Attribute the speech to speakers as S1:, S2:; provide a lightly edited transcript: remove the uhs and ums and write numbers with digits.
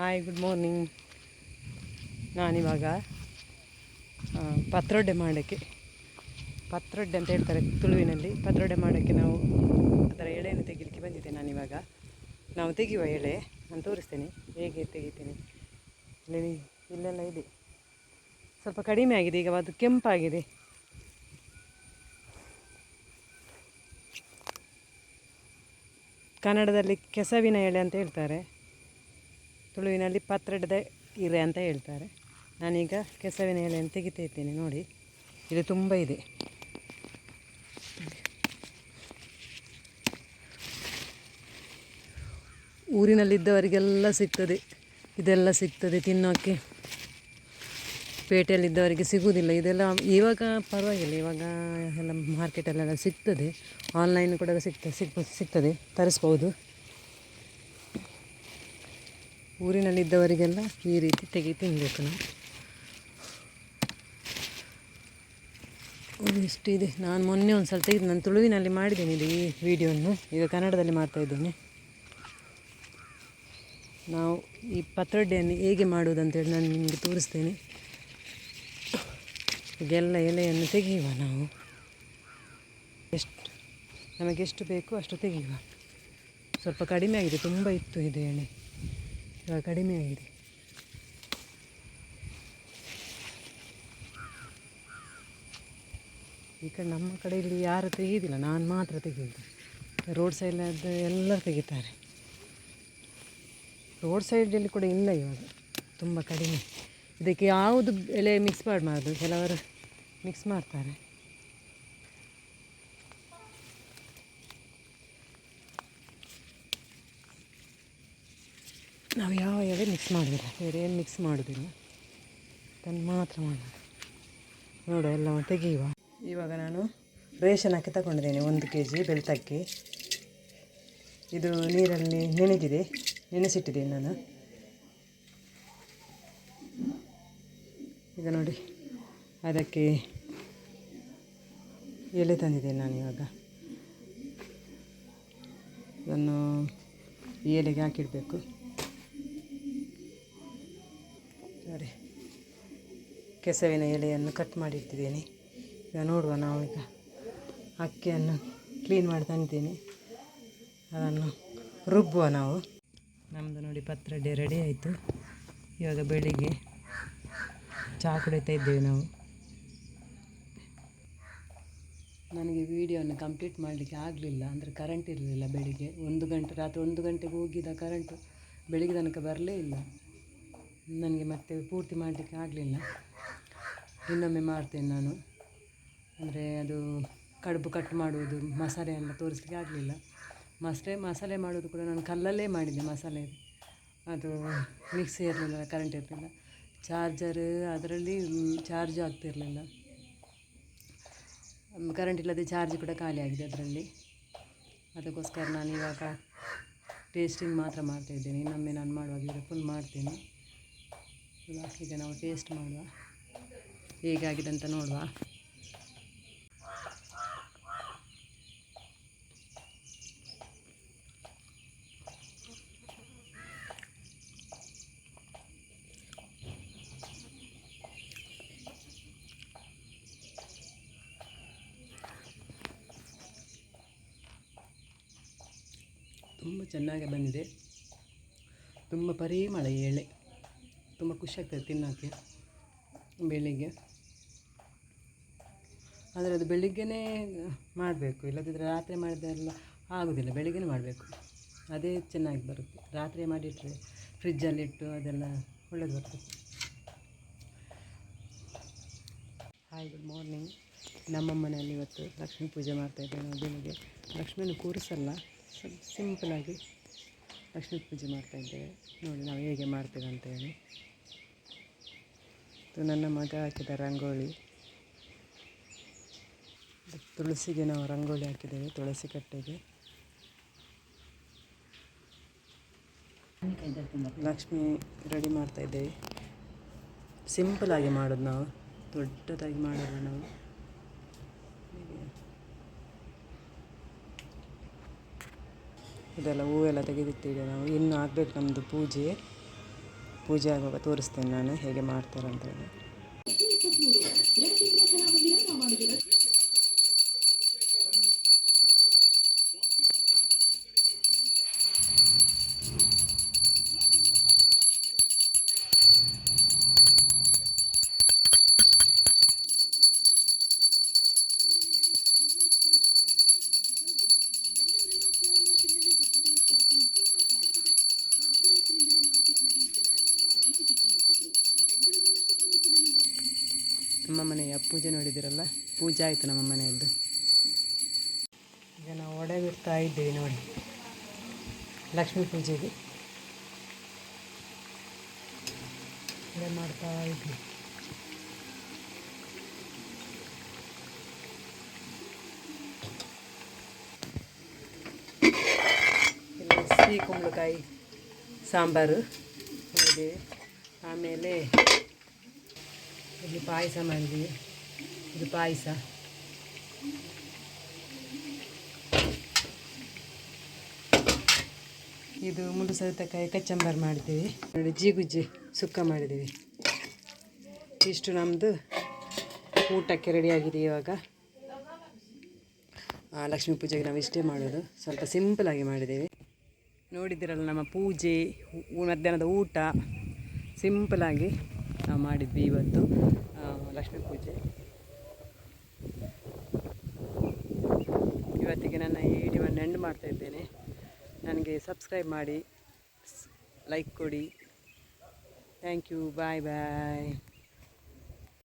S1: Hi, good morning. ನಾನಿವಾಗ ಪತ್ರೊಡೆ ಮಾಡೋಕ್ಕೆ, ಪತ್ರೊಡೆ ಅಂತ ಹೇಳ್ತಾರೆ ತುಳುವಿನಲ್ಲಿ. ಪತ್ರೊಡೆ ಮಾಡೋಕ್ಕೆ ನಾವು ಅದರ ಎಳೆಯನ್ನು ತೆಗಿಲಿಕ್ಕೆ ಬಂದಿದ್ದೆ ನಾನಿವಾಗ. ನಾವು ತೆಗೆಯುವ ಎಳೆ ನಾನು ತೋರಿಸ್ತೇನೆ ಹೇಗೆ ತೆಗಿತೀನಿ. ಇಲ್ಲೆಲ್ಲ ಇದೆ, ಸ್ವಲ್ಪ ಕಡಿಮೆ ಆಗಿದೆ, ಈಗ ಅದು ಕೆಂಪಾಗಿದೆ. ಕನ್ನಡದಲ್ಲಿ ಕೆಸವಿನ ಎಳೆ ಅಂತ ಹೇಳ್ತಾರೆ, ತುಳುವಿನಲ್ಲಿ ಪತ್ರೊಡೆದ ಇರೆ ಅಂತ ಹೇಳ್ತಾರೆ. ನಾನೀಗ ಕೆಸವಿನ ಎಲೆಯನ್ನು ತೆಗಿತಾ ಇದ್ದೇನೆ. ನೋಡಿ, ಇದು ತುಂಬ ಇದೆ. ಊರಿನಲ್ಲಿದ್ದವರಿಗೆಲ್ಲ ಸಿಗ್ತದೆ, ಇದೆಲ್ಲ ಸಿಗ್ತದೆ ತಿನ್ನೋಕ್ಕೆ. ಪೇಟೆಯಲ್ಲಿದ್ದವರಿಗೆ ಸಿಗುವುದಿಲ್ಲ ಇದೆಲ್ಲ. ಇವಾಗ ಪರವಾಗಿಲ್ಲ, ಇವಾಗ ಎಲ್ಲ ಮಾರ್ಕೆಟಲ್ಲೆಲ್ಲ ಸಿಗ್ತದೆ, ಆನ್ಲೈನ್ ಕೂಡ ಸಿಗ್ತದೆ, ತರಿಸ್ಬೋದು. ಊರಿನಲ್ಲಿದ್ದವರಿಗೆಲ್ಲ ಈ ರೀತಿ ತಿನ್ನಬೇಕು ನಾವು. ಇಷ್ಟಿದೆ. ನಾನು ಮೊನ್ನೆ ಒಂದು ಸಲ ತೆಗೆದು ನಾನು ತುಳುವಿನಲ್ಲಿ ಮಾಡಿದ್ದೇನೆ ಇದು ಈ ವಿಡಿಯೋವನ್ನು, ಈಗ ಕನ್ನಡದಲ್ಲಿ ಮಾಡ್ತಾಯಿದ್ದೇನೆ. ನಾವು ಈ ಪತ್ರೊಡೆಯನ್ನು ಹೇಗೆ ಮಾಡುವುದಂತೇಳಿ ನಾನು ನಿಮಗೆ ತೋರಿಸ್ತೇನೆ. ಈಗೆಲ್ಲ ಎಲೆಯನ್ನು ತೆಗೆಯುವ ನಾವು. ನಮಗೆಷ್ಟು ಬೇಕು ಅಷ್ಟು ತೆಗೆಯುವ. ಸ್ವಲ್ಪ ಕಡಿಮೆ ಆಗಿದೆ, ತುಂಬ ಇತ್ತು ಇದು ಎಲೆ, ಇವಾಗ ಕಡಿಮೆ ಆಗಿದೆ. ಈ ಕಡೆ ನಮ್ಮ ಕಡೆ ಇಲ್ಲಿ ಯಾರು ತೆಗೆಯೋದಿಲ್ಲ, ನಾನು ಮಾತ್ರ ತೆಗೆಯೋದು. ರೋಡ್ ಸೈಡ್ ಎಲ್ಲರೂ ತೆಗಿತಾರೆ. ರೋಡ್ ಸೈಡಲ್ಲಿ ಕೂಡ ಇಲ್ಲ ಇವಾಗ, ತುಂಬ ಕಡಿಮೆ. ಇದಕ್ಕೆ ಯಾವುದು ಎಲೆ ಮಿಕ್ಸ್ ಮಾಡಬಾರ್ದು, ಕೆಲವರು ಮಿಕ್ಸ್ ಮಾಡ್ತಾರೆ. ನಾವು ಯಾವ ಎಲೆ ಮಿಕ್ಸ್ ಮಾಡೋದಿಲ್ಲ, ಬೇರೆ ಏನು ಮಿಕ್ಸ್ ಮಾಡೋದಿಲ್ಲ, ಅದನ್ನು ಮಾತ್ರ ಮಾಡೋದು. ನೋಡು, ಎಲ್ಲ ತೆಗೆಯುವ. ಇವಾಗ ನಾನು ರೇಷನ್ ಅಕ್ಕಿ ತಗೊಂಡಿದ್ದೇನೆ, 1 kg ಬೆಳ್ತಕ್ಕಿ. ಇದು ನೀರಲ್ಲಿ ನೆನೆಸಿಟ್ಟಿದ್ದೇನೆ ನಾನು. ಈಗ ನೋಡಿ, ಅದಕ್ಕೆ ಎಲೆ ತಂದಿದ್ದೇನೆ ನಾನು. ಇವಾಗ ಅದನ್ನು ಈ ಎಲೆಗೆ ಹಾಕಿಡಬೇಕು. ಸರಿ, ಕೆಸವಿನ ಎಲೆಯನ್ನು ಕಟ್ ಮಾಡಿಟ್ಟಿದ್ದೇನೆ. ಈಗ ನೋಡುವ, ನಾವು ಈಗ ಅಕ್ಕಿಯನ್ನು ಕ್ಲೀನ್ ಮಾಡಿ ತಂದಿದ್ದೇನೆ, ಅದನ್ನು ರುಬ್ಬುವ ನಾವು. ನಮ್ಮದು ನೋಡಿ ಪತ್ರೊಡೆ ರೆಡಿ ಆಯಿತು. ಇವಾಗ ಬೆಳಿಗ್ಗೆ ಚಹಾ ಕುಡಿತಾ ಇದ್ದೇವೆ ನಾವು. ನನಗೆ ವಿಡಿಯೋವನ್ನು ಕಂಪ್ಲೀಟ್ ಮಾಡಲಿಕ್ಕೆ ಆಗಲಿಲ್ಲ, ಅಂದರೆ ಕರೆಂಟ್ ಇರಲಿಲ್ಲ ಬೆಳಿಗ್ಗೆ. ರಾತ್ರಿ 1 ಗಂಟೆಗೆ ಹೋಗಿದ್ದ ಕರೆಂಟು ಬೆಳಿಗ್ಗೆ ತನಕ ಬರಲೇ ಇಲ್ಲ. ನನಗೆ ಮತ್ತೆ ಪೂರ್ತಿ ಮಾಡಲಿಕ್ಕೆ ಆಗಲಿಲ್ಲ. ಇನ್ನೊಮ್ಮೆ ಮಾಡ್ತೇನೆ ನಾನು. ಅಂದರೆ ಅದು ಕಡುಬು ಕಟ್ ಮಾಡುವುದು, ಮಸಾಲೆ ಎಲ್ಲ ತೋರಿಸ್ಲಿಕ್ಕೆ ಆಗಲಿಲ್ಲ. ಮಸಾಲೆ ಮಾಡೋದು ಕೂಡ ನಾನು ಕಲ್ಲಲ್ಲೇ ಮಾಡಿದ್ದೆ ಮಸಾಲೆ. ಅದು ಮಿಕ್ಸಿ ಇರಲಿಲ್ಲ, ಕರೆಂಟ್ ಇರಲಿಲ್ಲ. ಚಾರ್ಜರ್ ಅದರಲ್ಲಿ ಚಾರ್ಜ್ ಆಗ್ತಿರಲಿಲ್ಲ. ಕರೆಂಟ್ ಇಲ್ಲದೆ ಚಾರ್ಜ್ ಕೂಡ ಖಾಲಿ ಆಗಿದೆ ಅದರಲ್ಲಿ. ಅದಕ್ಕೋಸ್ಕರ ನಾನು ಇವಾಗ ಟೇಸ್ಟಿಂಗ್ ಮಾತ್ರ ಮಾಡ್ತಾಯಿದ್ದೇನೆ. ಇನ್ನೊಮ್ಮೆ ನಾನು ಮಾಡುವಾಗ ಈಗ ಫುಲ್ ಮಾಡ್ತೇನೆ. ಈಗ ನಾವು ಟೇಸ್ಟ್ ಮಾಡುವ, ಹೇಗಾಗಿದೆ ಅಂತ ನೋಡುವ. ತುಂಬ ಚೆನ್ನಾಗಿ ಬಂದಿದೆ, ತುಂಬ ಪರಿಮಳ ಈ ಎಳೆ. ತುಂಬ ಖುಷಿ ಆಗ್ತದೆ ತಿನ್ನೋಕ್ಕೆ ಬೆಳಿಗ್ಗೆ. ಆದರೆ ಅದು ಬೆಳಿಗ್ಗೆನೇ ಮಾಡಬೇಕು, ಇಲ್ಲದಿದ್ದರೆ ರಾತ್ರಿ ಮಾಡಿದೆಲ್ಲ ಆಗೋದಿಲ್ಲ. ಬೆಳಿಗ್ಗೆನೇ ಮಾಡಬೇಕು, ಅದೇ ಚೆನ್ನಾಗಿ ಬರುತ್ತೆ. ರಾತ್ರಿ ಮಾಡಿಟ್ಟರೆ ಫ್ರಿಜ್ಜಲ್ಲಿಟ್ಟು ಅದೆಲ್ಲ ಒಳ್ಳೆಯದು ಬರ್ತದೆ. Hi, good morning. ನಮ್ಮ ಮನೆಯಲ್ಲಿ ಇವತ್ತು ಲಕ್ಷ್ಮೀ ಪೂಜೆ ಮಾಡ್ತಾಯಿದ್ದೇವೆ ನಾವು. ಬೆಳಿಗ್ಗೆ ಲಕ್ಷ್ಮಿಯನ್ನು ಕೂರಿಸಲ್ಲ, ಸಿಂಪಲಾಗಿ ಲಕ್ಷ್ಮೀ ಪೂಜೆ ಮಾಡ್ತಾಯಿದ್ದೇವೆ. ನೋಡಿ ನಾವು ಹೇಗೆ ಮಾಡ್ತೇವೆ ಅಂತೇಳಿ. ಇದು ನನ್ನ ಮಗ ಹಾಕಿದ ರಂಗೋಲಿ. ತುಳಸಿಗೆ ನಾವು ರಂಗೋಲಿ ಹಾಕಿದ್ದೇವೆ, ತುಳಸಿ ಕಟ್ಟೆಗೆ. ಲಕ್ಷ್ಮಿ ರೆಡಿ ಮಾಡ್ತಾಯಿದ್ದೇವೆ. ಸಿಂಪಲಾಗಿ ಮಾಡೋದು ನಾವು, ದೊಡ್ಡದಾಗಿ ಮಾಡೋಲ್ಲ ನಾವು. ಇದೆಲ್ಲ ಹೂವೆಲ್ಲ ತೆಗೆದಿಟ್ಟಿದೆ ನಾವು. ಇನ್ನು ಆಗಬೇಕು ನಮ್ಮದು ಪೂಜೆ. ಪೂಜೆ ಆಗುವಾಗ ತೋರಿಸ್ತೇನೆ ನಾನು ಹೇಗೆ ಮಾಡ್ತಾರೆ ಅಂತ ಹೇಳಿ. ನಮ್ಮ ಮನೆಯ ಪೂಜೆ ನೋಡಿದ್ದೀರಲ್ಲ, ಪೂಜೆ ಆಯಿತು ನಮ್ಮ ಮನೆಯದ್ದು. ಈಗ ನಾವು ಒಡೆ ಬಿಡ್ತಾ ಇದ್ದೀವಿ ನೋಡಿ, ಲಕ್ಷ್ಮೀ ಪೂಜೆಗೆ ಒಡೆ ಮಾಡ್ತಾ ಇದ್ವಿ. ಇಲ್ಲಿ ಸಿಹಿ ಕುಂಬಳಕಾಯಿ ಸಾಂಬಾರು ಮಾಡಿದ್ದೀವಿ. ಆಮೇಲೆ ಇಲ್ಲಿ ಪಾಯಸ ಮಾಡಿದ್ದೀವಿ, ಇದು ಪಾಯಸ. ಇದು ಮುಳ್ಳು ಸೌತೆಕಾಯಿ ಕಚ್ಚಂಬರ್ ಮಾಡಿದ್ದೀವಿ ನೋಡಿ, ಜೀಗುಜ್ಜಿ ಸುಕ್ಕ ಮಾಡಿದ್ದೀವಿ. ಇಷ್ಟು ನಮ್ಮದು ಊಟಕ್ಕೆ ರೆಡಿಯಾಗಿದೆ. ಇವಾಗ ಲಕ್ಷ್ಮೀ ಪೂಜೆಗೆ ನಾವು ಇಷ್ಟೇ ಮಾಡೋದು, ಸ್ವಲ್ಪ ಸಿಂಪಲಾಗಿ ಮಾಡಿದ್ದೀವಿ. ನೋಡಿದ್ದೀರಲ್ಲ ನಮ್ಮ ಪೂಜೆ, ಮಧ್ಯಾಹ್ನದ ಊಟ ಸಿಂಪಲಾಗಿ ನಾವು ಮಾಡಿದ್ವಿ ಇವತ್ತು ಲಕ್ಷ್ಮೀ ಪೂಜೆ. ಇವತ್ತಿಗೆ ನನ್ನ ಈ ವಿಡಿಯೋವನ್ನು ಎಂಡ್ ಮಾಡ್ತಾ ಇದ್ದೇನೆ. ನನಗೆ ಸಬ್ಸ್ಕ್ರೈಬ್ ಮಾಡಿ, ಲೈಕ್ ಕೊಡಿ. Thank you. Bye bye.